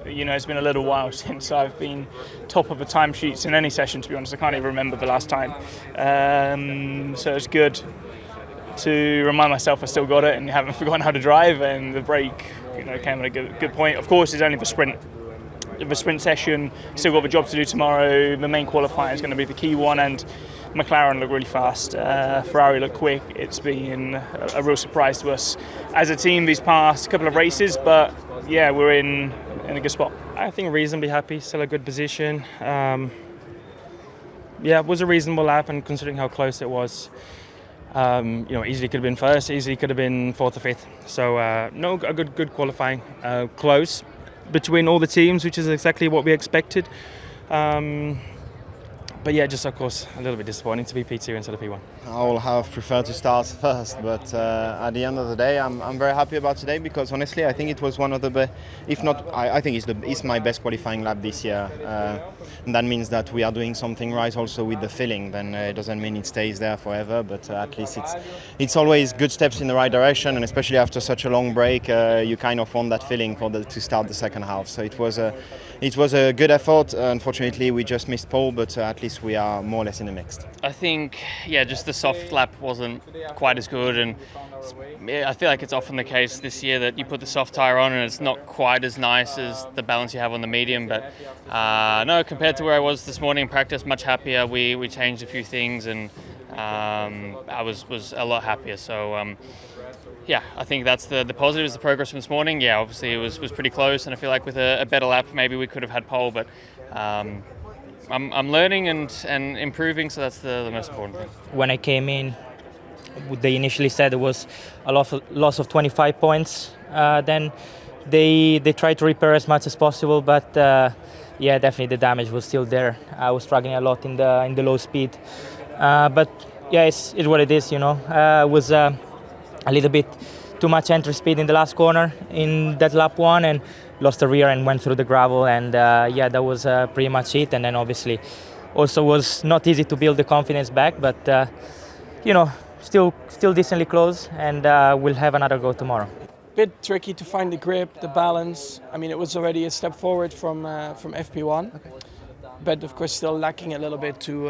it's been a little while since I've been top of the timesheets in any session, to be honest. I can't even remember the last time. So it's good to remind myself I still got it and haven't forgotten how to drive, and the break came at a good point. Of course, it's only the sprint session. Still got the job to do tomorrow. The main qualifying is going to be the key one, and McLaren looked really fast. Ferrari looked quick. It's been a real surprise to us as a team these past couple of races, but yeah, we're in a good spot. I think reasonably happy, still a good position. It was a reasonable lap, and considering how close it was, easily could have been first, easily could have been fourth or fifth. So a good qualifying, close between all the teams, which is exactly what we expected. But yeah, just of course a little bit disappointing to be P2 instead of P1. I would have preferred to start first, but at the end of the day, I'm very happy about today because honestly, I think it was one of the best. If not, I think it's my best qualifying lap this year, and that means that we are doing something right also with the feeling. Then it doesn't mean it stays there forever, but at least it's always good steps in the right direction, and especially after such a long break, you kind of want that feeling to start the second half. So it was a good effort. Unfortunately, we just missed pole, but at least we are more or less in the mix. I think, just the soft lap wasn't quite as good, and I feel like it's often the case this year that you put the soft tyre on and it's not quite as nice as the balance you have on the medium. But no, compared to where I was this morning in practice, much happier. We changed a few things, and I was a lot happier. So I think that's the positive is the progress from this morning. Yeah, obviously it was pretty close, and I feel like with a better lap maybe we could have had pole, but I'm learning and improving, so that's the most important thing. When I came in, they initially said it was a loss of 25 points. Then they tried to repair as much as possible, but definitely the damage was still there. I was struggling a lot in the low speed, but yeah, it's what it is. It was a little bit too much entry speed in the last corner in that lap one, and lost the rear and went through the gravel, and that was pretty much it. And then obviously also was not easy to build the confidence back, but still decently close, and we'll have another go tomorrow. Bit tricky to find the grip, the balance. I mean, it was already a step forward from FP1, but of course still lacking a little bit to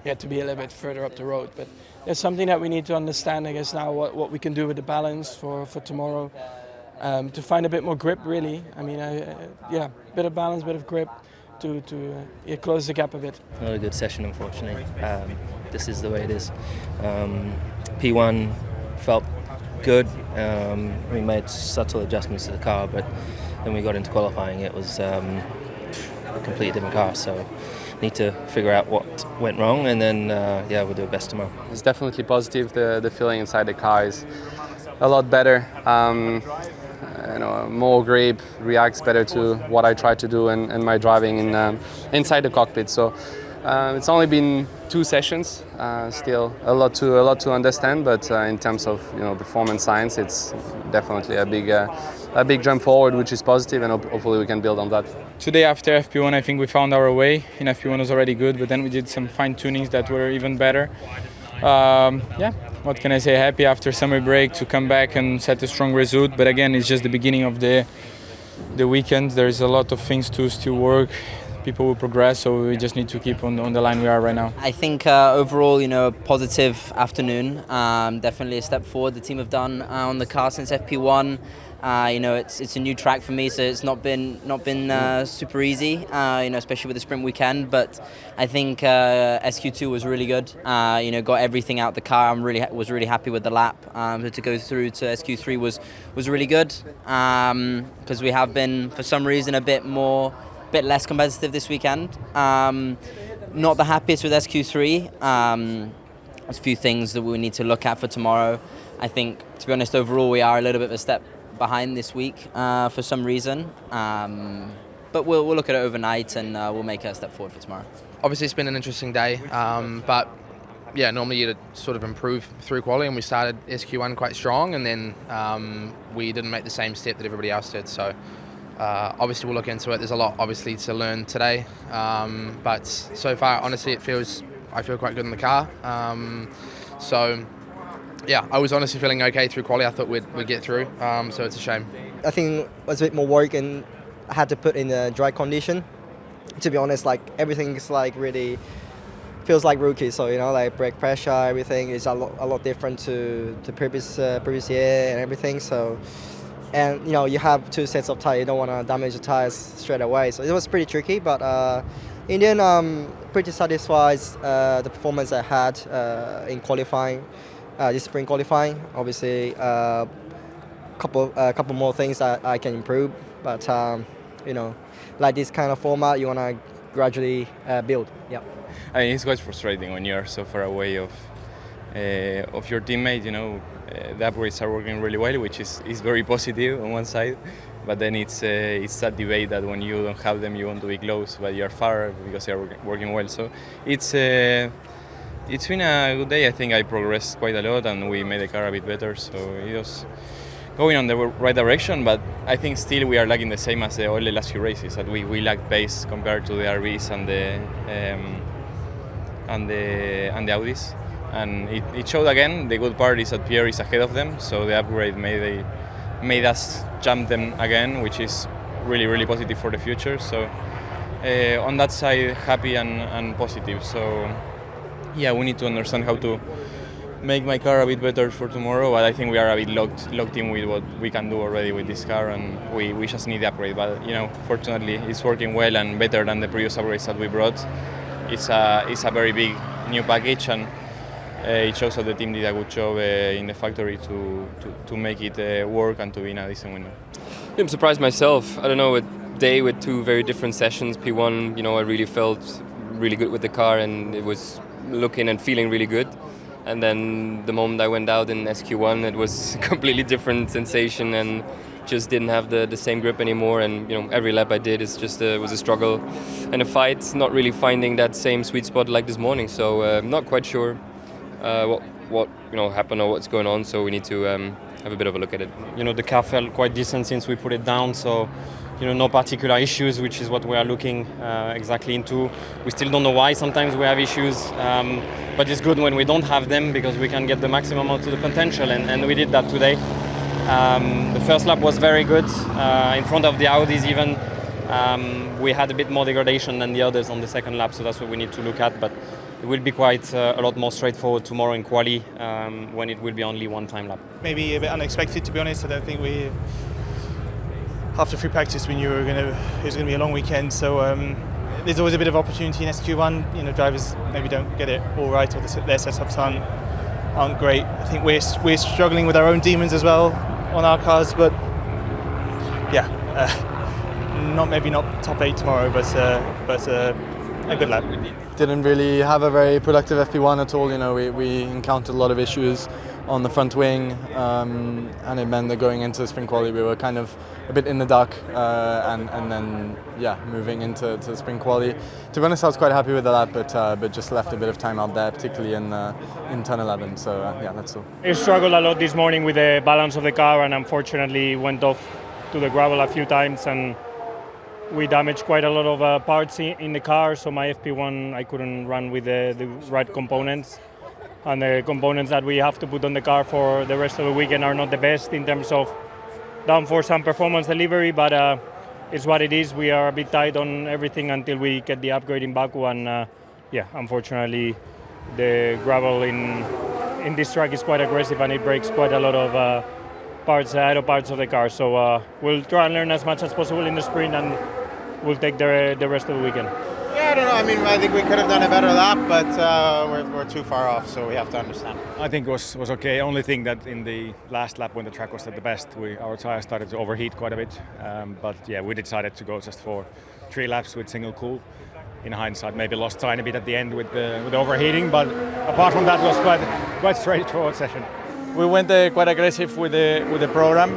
be a little bit further up the road. But there's something that we need to understand, I guess, now what we can do with the balance for tomorrow. To find a bit more grip, really. I mean, bit of balance, bit of grip to close the gap a bit. Not a good session, unfortunately. This is the way it is. P1 felt good. We made subtle adjustments to the car, but then we got into qualifying. It was a completely different car, so need to figure out what went wrong, and then we'll do our best tomorrow. It's definitely positive. The feeling inside the car is a lot better. More grip, reacts better to what I try to do and my driving inside the cockpit. So it's only been 2 sessions, still a lot to understand. But in terms of performance science, it's definitely a big jump forward, which is positive, and hopefully we can build on that. Today after FP1, I think we found our way. In FP1 was already good, but then we did some fine tunings that were even better. What can I say? Happy after summer break to come back and set a strong result. But again, it's just the beginning of the weekend. There's a lot of things to still work. People will progress, so we just need to keep on the line we are right now. I think overall, a positive afternoon. Definitely a step forward the team have done on the car since FP1. It's a new track for me, so it's not been super easy, especially with the sprint weekend. But I think SQ2 was really good. Got everything out the car. Was really happy with the lap. To go through to SQ3 was really good, because we have been for some reason a bit less competitive this weekend. Not the happiest with SQ3. There's a few things that we need to look at for tomorrow. I think, to be honest, overall we are a little bit of a step behind this week for some reason, but we'll look at it overnight, and we'll make a step forward for tomorrow. Obviously it's been an interesting day, but normally you'd sort of improve through quality, and we started SQ1 quite strong, and then we didn't make the same step that everybody else did. So obviously we'll look into it. There's a lot obviously to learn today, but so far honestly I feel quite good in the car. I was honestly feeling okay through quali. I thought we'd get through, so it's a shame. I think it was a bit more work, and had to put in the dry condition. To be honest, like everything's like really feels like rookie. So like brake pressure, everything is a lot different to previous year and everything. So and you have 2 sets of tires. You don't want to damage the tires straight away. So it was pretty tricky, but in the end, I'm pretty satisfied the performance I had in qualifying, this spring qualifying. Obviously, couple more things that I can improve, but like this kind of format, you want to gradually build. Yeah. I mean, it's quite frustrating when you're so far away of your teammate. The upgrades are working really well, which is very positive on one side, but then it's that debate that when you don't have them, you want to be close, but you're far because they're working well. So it's been a good day. I think I progressed quite a lot, and we made the car a bit better. So it was going on the right direction, but I think still we are lagging the same as all the last few races. That we lacked pace compared to the RBs and the Audis. And it showed again. The good part is that Pierre is ahead of them, so the upgrade made us jump them again, which is really, really positive for the future. So on that side, happy and positive. So yeah, we need to understand how to make my car a bit better for tomorrow, but I think we are a bit locked in with what we can do already with this car, and we just need the upgrade. But fortunately, it's working well and better than the previous upgrades that we brought. It's a very big new package, and it shows that the team did a good job in the factory to make it work and to be in a decent winner. I'm surprised myself. I don't know, a day with 2 very different sessions. P1, I really felt really good with the car, and it was looking and feeling really good. And then the moment I went out in SQ1, it was a completely different sensation and just didn't have the same grip anymore. And every lap I did was a struggle and a fight, not really finding that same sweet spot like this morning. So I'm not quite sure what happened or what's going on, so we need to have a bit of a look at it. The car felt quite decent since we put it down, so no particular issues, which is what we are looking exactly into. We still don't know why sometimes we have issues, but it's good when we don't have them because we can get the maximum out of the potential, and we did that today. The first lap was very good, in front of the Audis even. We had a bit more degradation than the others on the second lap, so that's what we need to look at. But it will be quite a lot more straightforward tomorrow in quali, when it will be only one time lap. Maybe a bit unexpected, to be honest. I don't think after free practice we knew it was going to be a long weekend. So there's always a bit of opportunity in SQ1. Drivers maybe don't get it all right, or their setups aren't great. I think we're struggling with our own demons as well on our cars, but yeah, not top 8 tomorrow, but a good lap. Didn't really have a very productive FP1 at all. We encountered a lot of issues on the front wing, and it meant that going into spring quali we were kind of a bit in the dark, and then moving into spring quali. To be honest, I was quite happy with the lap, but just left a bit of time out there, particularly in turn 11. So that's all. I struggled a lot this morning with the balance of the car, and unfortunately went off to the gravel a few times, and we damaged quite a lot of parts in the car. So my FP1, I couldn't run with the right components. And the components that we have to put on the car for the rest of the weekend are not the best in terms of downforce and performance delivery, but it's what it is. We are a bit tight on everything until we get the upgrade in Baku, and unfortunately the gravel in this track is quite aggressive, and it breaks quite a lot of aero parts of the car. So we'll try and learn as much as possible in the sprint, and we'll take the rest of the weekend. Yeah, I don't know. I mean, I think we could have done a better lap, but we're too far off, so we have to understand. I think it was okay. Only thing that in the last lap when the track was at the best, our tires started to overheat quite a bit. But yeah, we decided to go just for 3 laps with single cool. In hindsight, maybe lost tiny bit at the end with the overheating, but apart from that, it was quite straightforward session. We went quite aggressive with the program,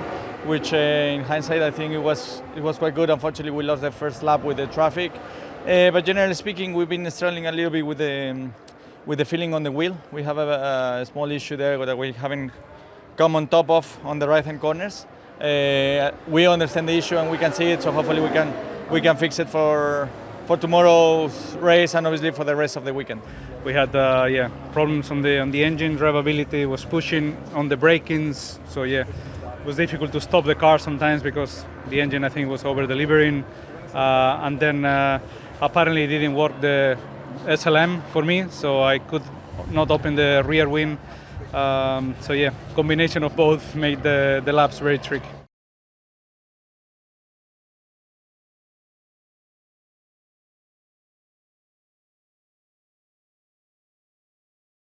which in hindsight I think it was quite good. Unfortunately, we lost the first lap with the traffic. But generally speaking, we've been struggling a little bit with the feeling on the wheel. We have a small issue there that we haven't come on top of on the right-hand corners. We understand the issue and we can see it, so hopefully we can fix it for tomorrow's race and obviously for the rest of the weekend. We had problems on the engine. Drivability was pushing on the break-ins. So was difficult to stop the car sometimes because the engine, I think, was over-delivering. And then apparently it didn't work the SLM for me, so I could not open the rear wing. So yeah, combination of both made the laps very tricky.